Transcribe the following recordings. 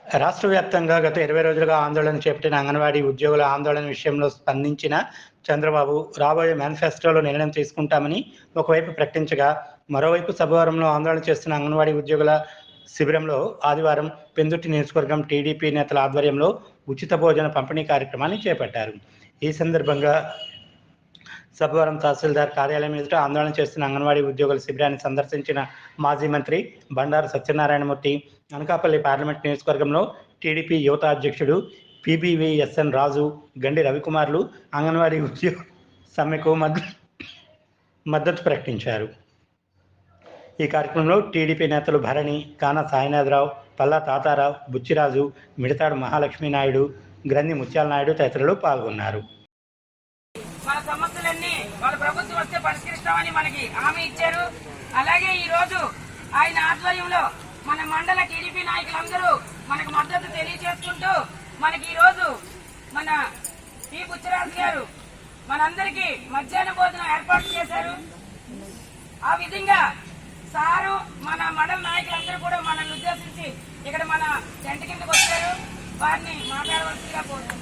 రాష్ట్ర వ్యాప్తంగా గత 20 రోజులుగా ఆందోళన చేపట్టిన అంగన్వాడీ ఉద్యోగుల ఆందోళన విషయంలో స్పందించిన చంద్రబాబు రాబోయే మేనిఫెస్టోలో నిర్ణయం తీసుకుంటామని ఒకవైపు ప్రకటించగా, మరోవైపు సభవరంలో ఆందోళన చేస్తున్న అంగన్వాడీ ఉద్యోగుల శిబిరంలో ఆదివారం పెందుర్తి నియోజకవర్గం టీడీపీ నేతల ఆధ్వర్యంలో ఉచిత భోజన పంపిణీ కార్యక్రమాన్ని చేపట్టారు. ఈ సందర్భంగా సభవరం తహసీల్దార్ కార్యాలయం ఎదుట ఆందోళన చేస్తున్న అంగన్వాడీ ఉద్యోగుల శిబిరాన్ని సందర్శించిన మాజీ మంత్రి బండారు సత్యనారాయణమూర్తి, అనకాపల్లి పార్లమెంట్ నియోజకవర్గంలో టీడీపీ యువత అధ్యక్షుడు పీబీవీఎస్ఎన్ రాజు, గండి రవికుమార్లు అంగన్వాడీ ఉద్యోగ సమ్మెకు మద్దతు ప్రకటించారు. ఈ కార్యక్రమంలో టీడీపీ నేతలు భరణి, కానా సాయినాథరావు, పల్లా తాతారావు, బుచ్చిరాజు, మిడతాడు మహాలక్ష్మీ నాయుడు, గ్రంథి ముత్యాల నాయుడు తదితరులు పాల్గొన్నారు. మన సమస్యలన్నీ వాళ్ళ ప్రభుత్వం వస్తే పరిష్కరిస్తామని మనకి హామీ ఇచ్చారు. అలాగే ఈ రోజు ఆయన ఆధ్వర్యంలో మన మండల టీడీపీ నాయకులందరూ మనకు మద్దతు తెలియజేసుకుంటూ మనకి ఈ రోజు మన పి బుచ్చిరాజు గారు మనందరికీ మధ్యాహ్న భోజనం ఏర్పాటు చేశారు. ఆ విధంగా సారు మన మండల నాయకులందరూ కూడా మనల్ని ఉద్దేశించి ఇక్కడ మన టెంట్ కిందకు వచ్చారు. వారిని మాట్లాడవలసిందిగా కోరుతున్నాం.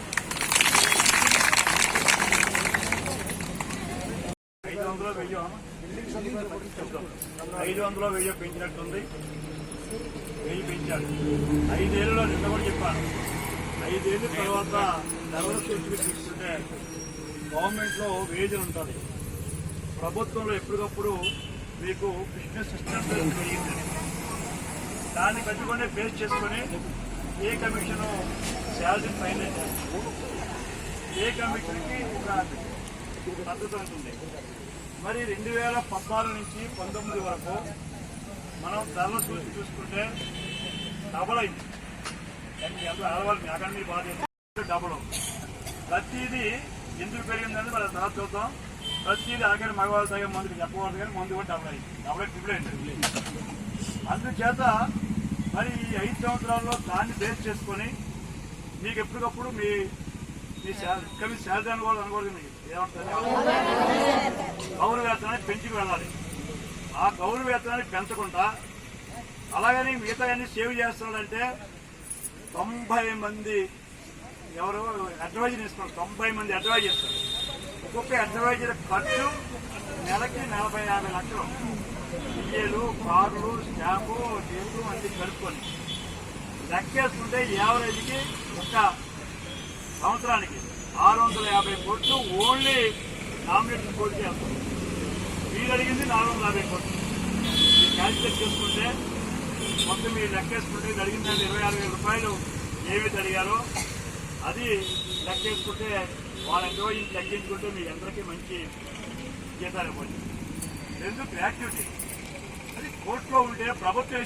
500 1000 పెంచినట్టుంది. 1000 పెంచాడు. 5 ఏళ్ళలో నిన్న కూడా చెప్పాను. 5 ఏళ్ళ తర్వాత ధరల సూచిక తీసుకుంటే గవర్నమెంట్లో వేజీలు ఉంటుంది. ప్రభుత్వంలో ఎప్పటికప్పుడు మీకు బిజినెస్ సిస్టమ్ పెరిగింది. దాన్ని కట్టుకొని బేస్ చేసుకొని ఏ కమిషను శాలరీ ఫైనల్ చేస్తారు. ఏ కమిషన్కి ఒక పద్ధతి ఉంటుంది. మరి 2014 నుంచి 19 వరకు మనం ధరలు చూసుకుంటే డబుల్ అయింది. ఆడవాళ్ళు నాకన్నా మీరు బాగా డబుల్. ప్రతిదీ ఎందుకు పెరిగిందని మన తర్వాత చూద్దాం. ప్రతిదీ ఆఖరి మగవాళ్ళు తగ్గ మందుకు చెప్పకూడదు, కానీ మందు కూడా డబుల్ అయింది. ట్రిపుల్ అయింది. అందుచేత మరి ఈ 5 సంవత్సరాల్లో దాన్ని బేస్ చేసుకొని మీకు ఎప్పటికప్పుడు మీ శాలరీ అనుకోవద్దు. మీకు ఏమంటారు, గౌరవేతనాన్ని పెంచుకు వెళ్ళాలి. ఆ గౌరవేతనాన్ని పెంచకుండా అలాగని మిగతా అన్ని సేవ్ చేస్తున్నాడంటే 90 మంది ఎవరు అడ్వైజర్ ఇస్తున్నారు. 90 మంది అడ్వైజ్ చేస్తారు. ఒక్కొక్క అడ్వైజర్ ఖర్చు నెలకి 40-50 లక్షలు. బియ్యలు, కార్లు, స్టాంపు, డీలు అన్ని కలుపుకొని లెక్కేసుకుంటే యావరేజ్కి ఒక సంవత్సరానికి 650 కోట్లు ఓన్లీ నామినేషన్ కోట్లు చేస్తారు. మీరు అడిగింది 450 కోట్లు. మీరు క్యాల్కులేట్ చేసుకుంటే మొత్తం మీరు లెక్కేసుకుంటే అడిగిన దాన్ని 26,000 రూపాయలు ఏవైతే అడిగారో అది లెక్కేసుకుంటే వాళ్ళ ఎంతో లెక్కించుకుంటే మీ అందరికీ మంచి జీతాలు ఇవ్వండి. 2 గ్రాట్యుటీ. అది కోర్టులో ఉంటే ప్రభుత్వం